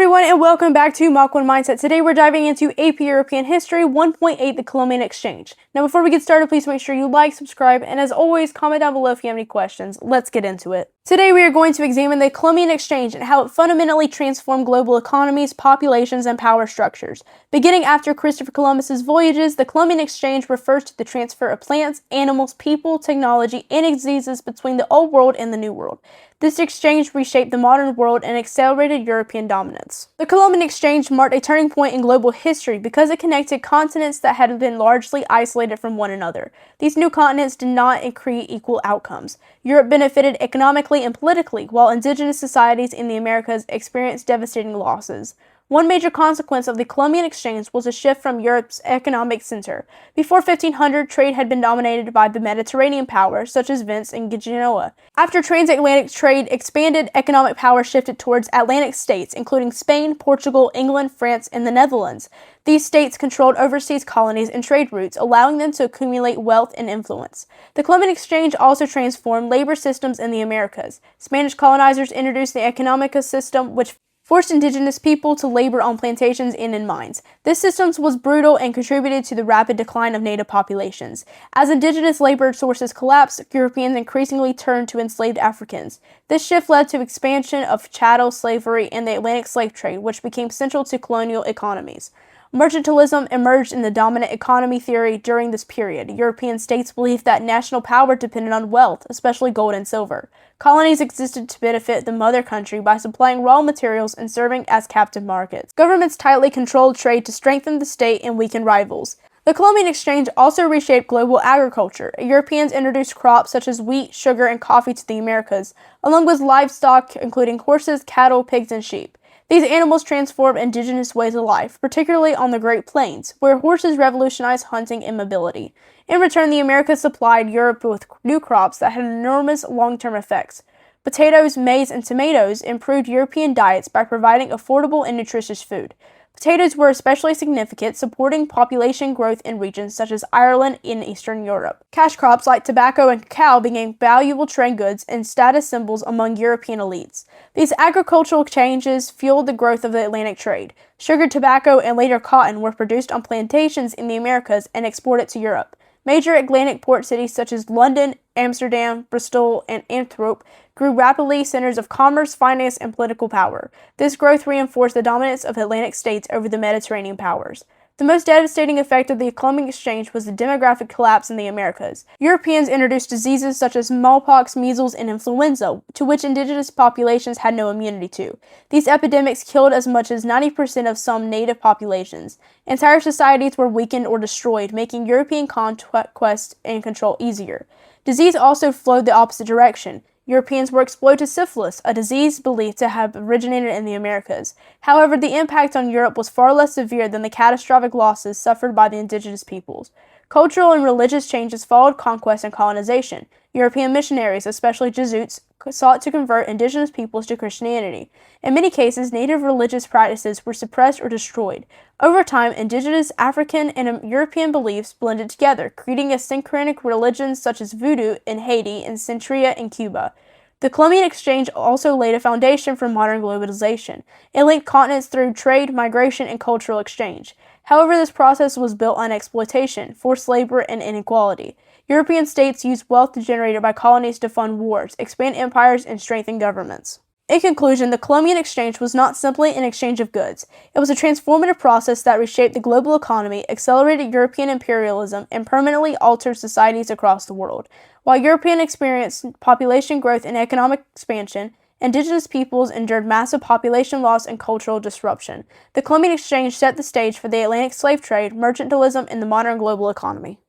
everyone, and welcome back to Mach 1 Mindset. Today we're diving into AP European History 1.8, the Columbian Exchange. Now before we get started, please make sure you like, subscribe, and as always, comment down below if you have any questions. Let's get into it. Today we are going to examine the Columbian Exchange and how it fundamentally transformed global economies, populations, and power structures. Beginning after Christopher Columbus's voyages, the Columbian Exchange refers to the transfer of plants, animals, people, technology, and diseases between the Old World and the New World. This exchange reshaped the modern world and accelerated European dominance. The Columbian Exchange marked a turning point in global history because it connected continents that had been largely isolated from one another. These new continents did not create equal outcomes. Europe benefited economically and politically, while indigenous societies in the Americas experienced devastating losses. One major consequence of the Columbian Exchange was a shift from Europe's economic center. Before 1500, trade had been dominated by the Mediterranean powers, such as Venice and Genoa. After transatlantic trade expanded, economic power shifted towards Atlantic states, including Spain, Portugal, England, France, and the Netherlands. These states controlled overseas colonies and trade routes, allowing them to accumulate wealth and influence. The Columbian Exchange also transformed labor systems in the Americas. Spanish colonizers introduced the economica system, which forced indigenous people to labor on plantations and in mines. This system was brutal and contributed to the rapid decline of native populations. As indigenous labor sources collapsed, Europeans increasingly turned to enslaved Africans. This shift led to expansion of chattel slavery and the Atlantic slave trade, which became central to colonial economies. Mercantilism emerged in the dominant economy theory during this period. European states believed that national power depended on wealth, especially gold and silver. Colonies existed to benefit the mother country by supplying raw materials and serving as captive markets. Governments tightly controlled trade to strengthen the state and weaken rivals. The Columbian Exchange also reshaped global agriculture. Europeans introduced crops such as wheat, sugar, and coffee to the Americas, along with livestock including horses, cattle, pigs, and sheep. These animals transformed indigenous ways of life, particularly on the Great Plains, where horses revolutionized hunting and mobility. In return, the Americas supplied Europe with new crops that had enormous long-term effects. Potatoes, maize, and tomatoes improved European diets by providing affordable and nutritious food. Potatoes were especially significant, supporting population growth in regions such as Ireland and Eastern Europe. Cash crops like tobacco and cacao became valuable trade goods and status symbols among European elites. These agricultural changes fueled the growth of the Atlantic trade. Sugar, tobacco, and later cotton were produced on plantations in the Americas and exported to Europe. Major Atlantic port cities such as London, Amsterdam, Bristol, and Antwerp grew rapidly, centers of commerce, finance, and political power. This growth reinforced the dominance of Atlantic states over the Mediterranean powers. The most devastating effect of the Columbian Exchange was the demographic collapse in the Americas. Europeans introduced diseases such as smallpox, measles, and influenza, to which indigenous populations had no immunity to. These epidemics killed as much as 90% of some native populations. Entire societies were weakened or destroyed, making European conquest and control easier. Disease also flowed the opposite direction. Europeans were exposed to syphilis, a disease believed to have originated in the Americas. However, the impact on Europe was far less severe than the catastrophic losses suffered by the indigenous peoples. Cultural and religious changes followed conquest and colonization. European missionaries, especially Jesuits, sought to convert indigenous peoples to Christianity. In many cases, native religious practices were suppressed or destroyed. Over time, indigenous African and European beliefs blended together, creating asynchronic religions such as Voodoo in Haiti and Santeria in Cuba. The Columbian Exchange also laid a foundation for modern globalization. It linked continents through trade, migration, and cultural exchange. However, this process was built on exploitation, forced labor, and inequality. European states used wealth generated by colonies to fund wars, expand empires, and strengthen governments. In conclusion, the Columbian Exchange was not simply an exchange of goods. It was a transformative process that reshaped the global economy, accelerated European imperialism, and permanently altered societies across the world. While Europeans experienced population growth and economic expansion, indigenous peoples endured massive population loss and cultural disruption. The Columbian Exchange set the stage for the Atlantic slave trade, mercantilism, and the modern global economy.